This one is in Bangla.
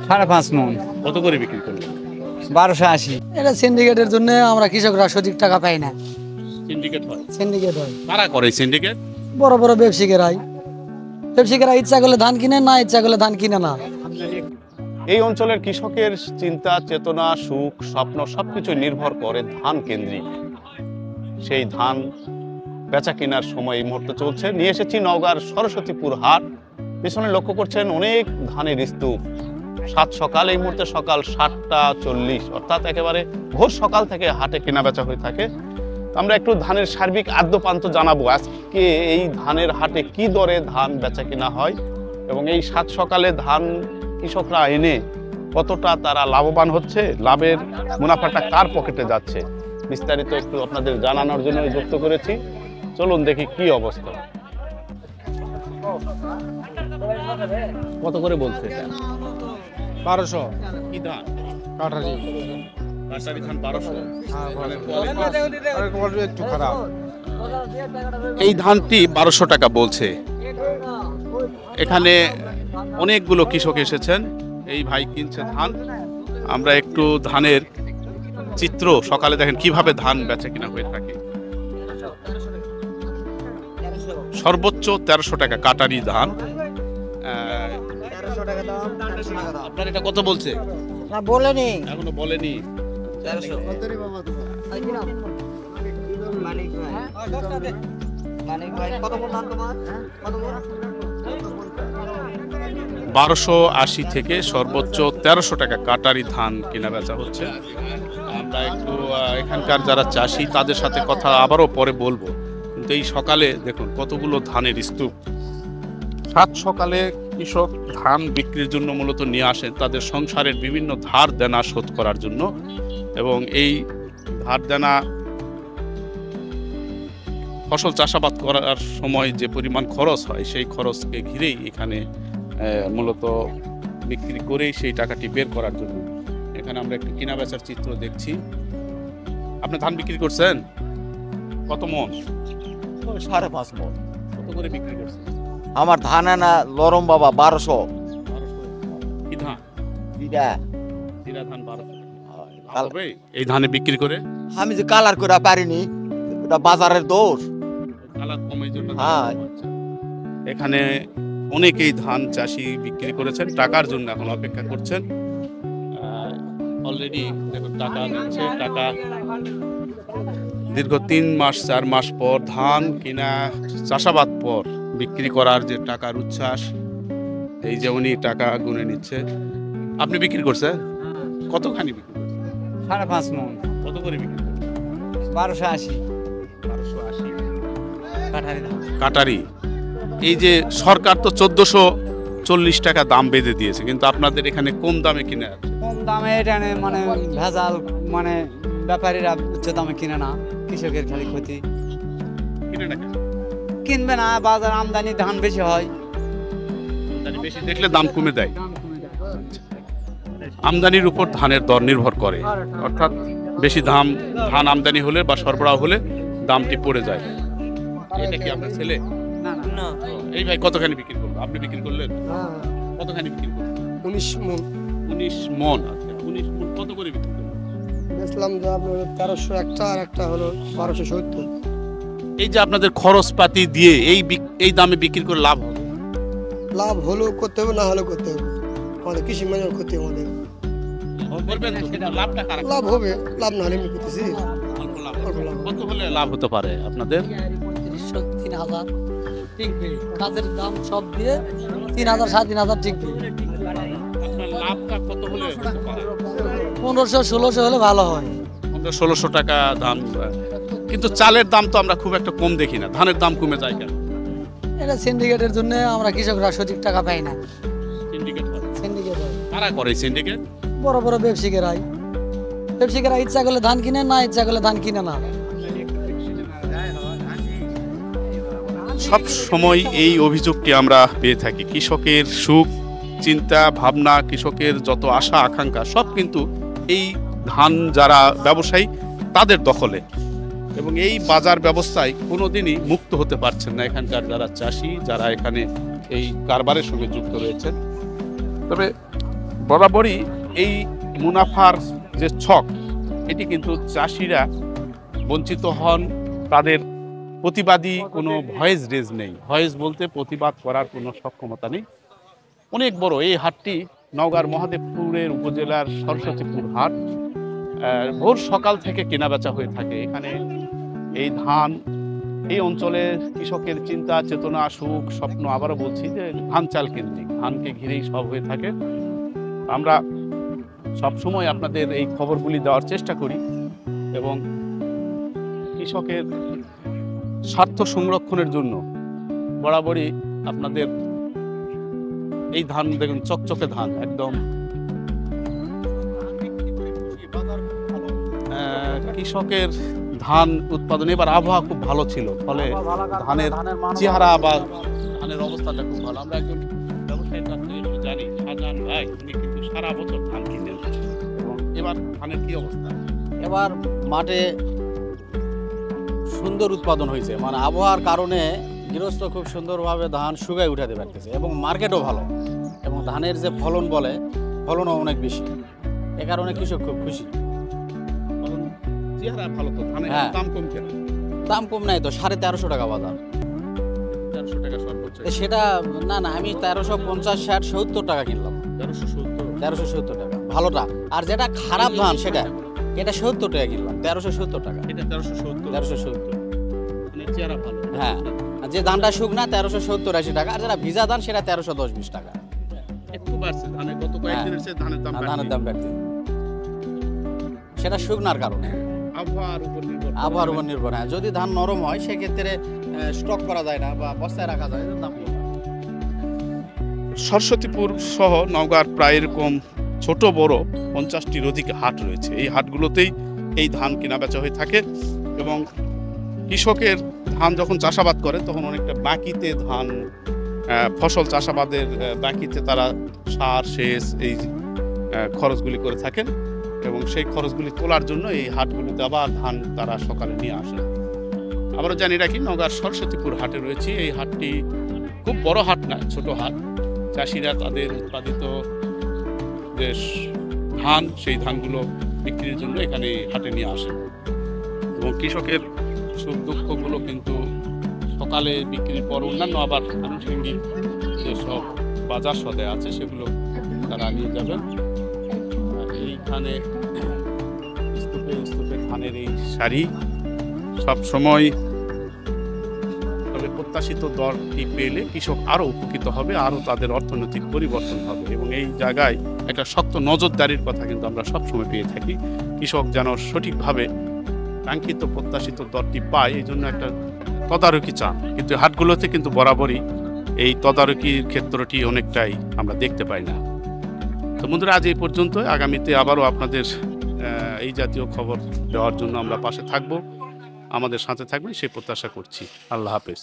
5.5 মণ। কত করে বিক্রি করলেন? 1280। এটা সিন্ডিকেটের জন্য আমরা কৃষকরা সঠিক টাকা পাই না। সিন্ডিকেট হয়? সিন্ডিকেট হয়। কারা করে সিন্ডিকেট? বড় বড় ব্যবসায়ীরাই। ব্যবসায়ীরা ইচ্ছা করলে ধান কিনে, না ইচ্ছা করলে ধান কিনে না। এই অঞ্চলের কৃষকের চিন্তা চেতনা সুখ স্বপ্ন সবকিছু নির্ভর করে ধান কেন্দ্রিক। সেই ধান বেচা কেনার সময় এই মুহূর্তে চলছে। নিয়ে এসেছি নওগাঁর সরস্বতীপুর হাট। পেছনে লক্ষ্য করছেন অনেক ধানের স্তূপ। সাত সকাল, এই মুহূর্তে সকাল 7:40, অর্থাৎ একেবারে ভোর সকাল থেকে হাটে কেনা বেচা হয়ে থাকে। আমরা একটু ধানের সার্বিক আদ্যপান্ত জানাবো আজকে এই ধানের হাটে কি দরে ধান বেচা কেনা হয় এবং এই সাত সকালে ধান কৃষকরা এনে কতটা তারা লাভবান হচ্ছে, লাভের মুনাফাটা কার পকেটে যাচ্ছে, বিস্তারিত একটু আপনাদের জানানোর জন্য যুক্ত করেছি। চলুন দেখি কি অবস্থা। কত করে বলছে? 1200। কি ধান? কাঠারি। কাটারি ধান 1200। একটু খারাপ। এই ধানটি 1200 টাকা বলছে। এখানে অনেকগুলো কৃষক এসেছেন, এই ভাই কিনছে ধান। আমরা একটু ধানের চিত্র সকালে দেখেন কিভাবে ধান বেচা কিনা হয়ে থাকে। সর্বোচ্চ 1300 টাকা কাটারি ধান। আপনার এটা কত বলছে? না বলেনি, এখনো বলেনি। 1300। মানিক ভাই কত মণ ধান তোমার? কত মণ? 1280 থেকে সর্বোচ্চ 1300 টাকা কাটারি ধান কেনা বেচা হচ্ছে। আমরা একটু এখানকার যারা চাষি তাদের সাথে কথা আবারও পরে বলবো, কিন্তু এই সকালে দেখুন কতগুলো ধানের স্তূপ। সাত সকালে কৃষক ধান বিক্রির জন্য মূলত নিয়ে আসেন তাদের সংসারের বিভিন্ন ধার দেনা শোধ করার জন্য, এবং এই ধার দেনা ফসল চাষাবাদ করার সময় যে পরিমাণ খরচ হয় সেই খরচকে ঘিরেই এখানে মূলত বিক্রি করেই সেই টাকাটি বের করার জন্য এখানে আমরা একটু কিনা বেচার চিত্র দেখছি। আপনি ধান বিক্রি করছেন কত মণ? 5.5 মণ। কত করে বিক্রি করছেন? আমার ধান আনা লরম বাবা 1200। কি ধান? দিদা ধান 1200। হবে এই ধানে বিক্রি করে? আমি যে কালার করে পারিনি, এটা বাজারের দোষ। কালার কমের জন্য। হ্যাঁ, এখানে অনেকেই ধান চাষি বিক্রি করেছেন, টাকার জন্য এখন অপেক্ষা করছেন। অলরেডি দেখুন টাকা নিচ্ছে, টাকা দীর্ঘ 3 মাস 4 মাস পর ধান কিনা চাষাবাদ পর বিক্রি করার যে টাকার উচ্ছ্বাস, এই যে উনি টাকা গুনে নিচ্ছে। আপনি বিক্রি করছেন কতখানি বিক্রি করছেন? 5.5 মণ। কত করে বিক্রি করছেন? 1280। 1280 কাঠারি ধান। কাটারি। এই যে সরকার তো 1440 টাকা দাম বেঁধে দিয়েছে, কিন্তু আপনাদের এখানে কম দামে কিনে আছে। কম দামে এটা মানে ভেজাল, মানে ব্যাপারীরা উচ্চ দামে কিনে না, কৃষকের খালি ক্ষতি। কিনে না কিনবে না, বাজার আমদানি ধান বেশি হয়, বেশি দেখলে দাম কমে দেয়। আমদানির উপর ধানের দর নির্ভর করে, অর্থাৎ বেশি ধান আমদানি হলে বা সরবরাহ হলে দামটি পড়ে যায়। এটা কি আপনার ছেলে? না। এই ভাই কতখানি বিক্রি করলো? আপনি বিক্রি করলেন কতখানি বিক্রি করলেন? 19 মণ। 19 মণ। আচ্ছা, 19 মণ কত করে বিক্রি করলেন? বেচলাম যে আপনার 1300 একটা, আর একটা হলো 1270। এই যে আপনাদের খরচপাতি দিয়ে এই দামে বিক্রি করে লাভ হবে? লাভ হলেও করতে হবে, না হলেও করতে হবে। আমাদের কৃষি মেজার ক্ষতি আমাদের। লাভটা কারা? লাভ হবে, লাভ না হলে এমনি করতেছি। অল্প লাভ। অল্প লাভ। কত হলে লাভ হতে পারে আপনাদের? 3000 টিকবে, কাজের দাম সব দিয়ে 3000 3500 টিকবে। আপনার লাভটা কত হলে হতে পারে? 1500-1600 হলে ভালো হয়। 1500-1600 টাকা দাম। কিন্তু চালের দাম তো আমরা খুব একটা কম দেখি না, ধানের দাম কমে যায় কেন? এটা সিন্ডিকেটের জন্য আমরা কৃষকরা সঠিক টাকা পাই না। সিন্ডিকেট হয়? সিন্ডিকেট হয়। কারা করে সিন্ডিকেট? বড় বড় ব্যবসায়ীরাই। ব্যবসায়ীরা ইচ্ছা করলে ধান কিনে, না ইচ্ছা করলে ধান কিনে না। সব সময় এই অভিযোগটি আমরা পেয়ে থাকি। কৃষকের সুখ চিন্তা ভাবনা, কৃষকের যত আশা আকাঙ্ক্ষা সব কিন্তু এই ধান যারা ব্যবসায়ী তাদের দখলে, এবং এই বাজার ব্যবস্থায় কোনোদিনই মুক্ত হতে পারছেন না এখানকার যারা চাষি, যারা এখানে এই কারবারের সঙ্গে যুক্ত রয়েছেন। তবে বরাবরই এই মুনাফার যে ছক, এটি কিন্তু চাষিরা বঞ্চিত হন। তাদের প্রতিবাদী কোনো ভয়েস রেজ নেই, ভয়েস বলতে প্রতিবাদ করার কোনো সক্ষমতা নেই। অনেক বড় এই হাটটি নওগাঁর মহাদেবপুরের উপজেলার সরস্বতীপুর হাট। ভোর সকাল থেকে কেনাবেচা হয়ে থাকে এখানে। এই ধান, এই অঞ্চলের কৃষকের চিন্তা চেতনা সুখ স্বপ্ন, আবারও বলছি যে ধান চাল কেন্দ্রিক, ধানকে ঘিরেই সব হয়ে থাকে। আমরা সবসময় আপনাদের এই খবরগুলি দেওয়ার চেষ্টা করি এবং কৃষকের স্বার্থ সংরক্ষণের জন্য বরাবরই আপনাদের এই ধান দেখুন, চকচকে ধান একদম। কৃষকের ধান উৎপাদন, এবার আবহাওয়া খুব ভালো ছিল, ফলে ধানের চেহারা বা ধানের অবস্থাটা খুব ভালো। আমরা একজন ব্যবসায়ীর কাছ থেকে একটু জানি, শাহজাহান ভাই, উনি কিন্তু সারা বছর ধান কিনেন। এবং এবার ধানের কি অবস্থা? এবার মাঠে সুন্দর উৎপাদন হয়েছে, মানে আবহাওয়ার কারণে গৃহস্থ খুব সুন্দরভাবে ধান শুকায় উঠাতে পারতেছে এবং মার্কেটও ভালো, এবং ধানের যে ফলন বলে ফলনও অনেক বেশি। এ কারণে কৃষক খুব খুশি। চেহারা ভালো তো, ধানের হ্যাঁ। দাম কম কেন? দাম কম নাই তো, 1350 টাকা বাজার। 400 টাকা সর্বোচ্চ। সেটা না না, আমি 1350, 60, 70 টাকা কিনলাম। 1370 টাকা ভালোটা। আর যেটা খারাপ ধান সেটা, এটা 70 টাকা কিনলাম, 1370 টাকা। এটা 1370। 1370, মানে চেহারা ভালো। হ্যাঁ। আর যে ধানটা শুকনা 1370, 80 টাকা। আর যেটা ভিজা ধান সেটা 1310, 20 টাকা। একটু বাড়ছে ধানের, গত কয়েকদিনের চেয়ে ধানের দাম আর ধানের বাড়ছে। দাম বাড়ছে, সেটা শুকনার কারণে, আবহাওয়ার উপর নির্ভর করে। আবহাওয়ার উপর নির্ভর। হ্যাঁ, যদি ধান নরম হয় সেক্ষেত্রে স্টক করা যায় না বা বস্তায় রাখা যায়, দাম কম। সরস্বতীপুর সহ নওগাঁর প্রায় এরকম ছোট বড় 50টির অধিক হাট রয়েছে। এই হাটগুলোতেই এই ধান কেনাবেচা হয়ে থাকে এবং কৃষকের ধান যখন চাষাবাদ করে তখন অনেকটা বাকিতে ধান, ফসল চাষাবাদের বাকিতে তারা সার সেচ এই খরচগুলি করে থাকেন এবং সেই খরচগুলি তোলার জন্য এই হাটগুলোতে আবার ধান তারা সকালে নিয়ে আসেন। আবারও জানি রাখি, নওগাঁর সরস্বতীপুর হাটে রয়েছে। এই হাটটি খুব বড় হাট না, ছোট হাট। চাষিরা তাদের উৎপাদিত যে ধান, সেই ধানগুলো বিক্রির জন্য এখানে হাটে নিয়ে আসেন এবং কৃষকের সুখ দুঃখগুলো কিন্তু সকালে বিক্রির পর অন্যান্য আবার আনুষঙ্গিক যেসব বাজার সদাই আছে সেগুলো তারা নিয়ে যাবেন। আর এইখানে স্তূপে স্তূপে ধানের এই সারি সবসময়, তবে প্রত্যাশিত দরটি পেলে কৃষক আরও উপকৃত হবে, আরও তাদের অর্থনৈতিক পরিবর্তন হবে এবং এই জায়গায় একটা শক্ত নজরদারির কথা কিন্তু আমরা সবসময় পেয়ে থাকি। কৃষক যেন সঠিকভাবে কাঙ্ক্ষিত প্রত্যাশিত দরটি পায়, এই জন্য একটা তদারকি চান, কিন্তু হাটগুলোতে কিন্তু বরাবরই এই তদারকির ক্ষেত্রটি অনেকটাই আমরা দেখতে পাই না। তো বন্ধুরা, আজ এই পর্যন্ত। আগামীতে আবারও আপনাদের এই জাতীয় খবর দেওয়ার জন্য আমরা পাশে থাকব, আমাদের সাথে থাকবেন সেই প্রত্যাশা করছি। আল্লাহ হাফেজ।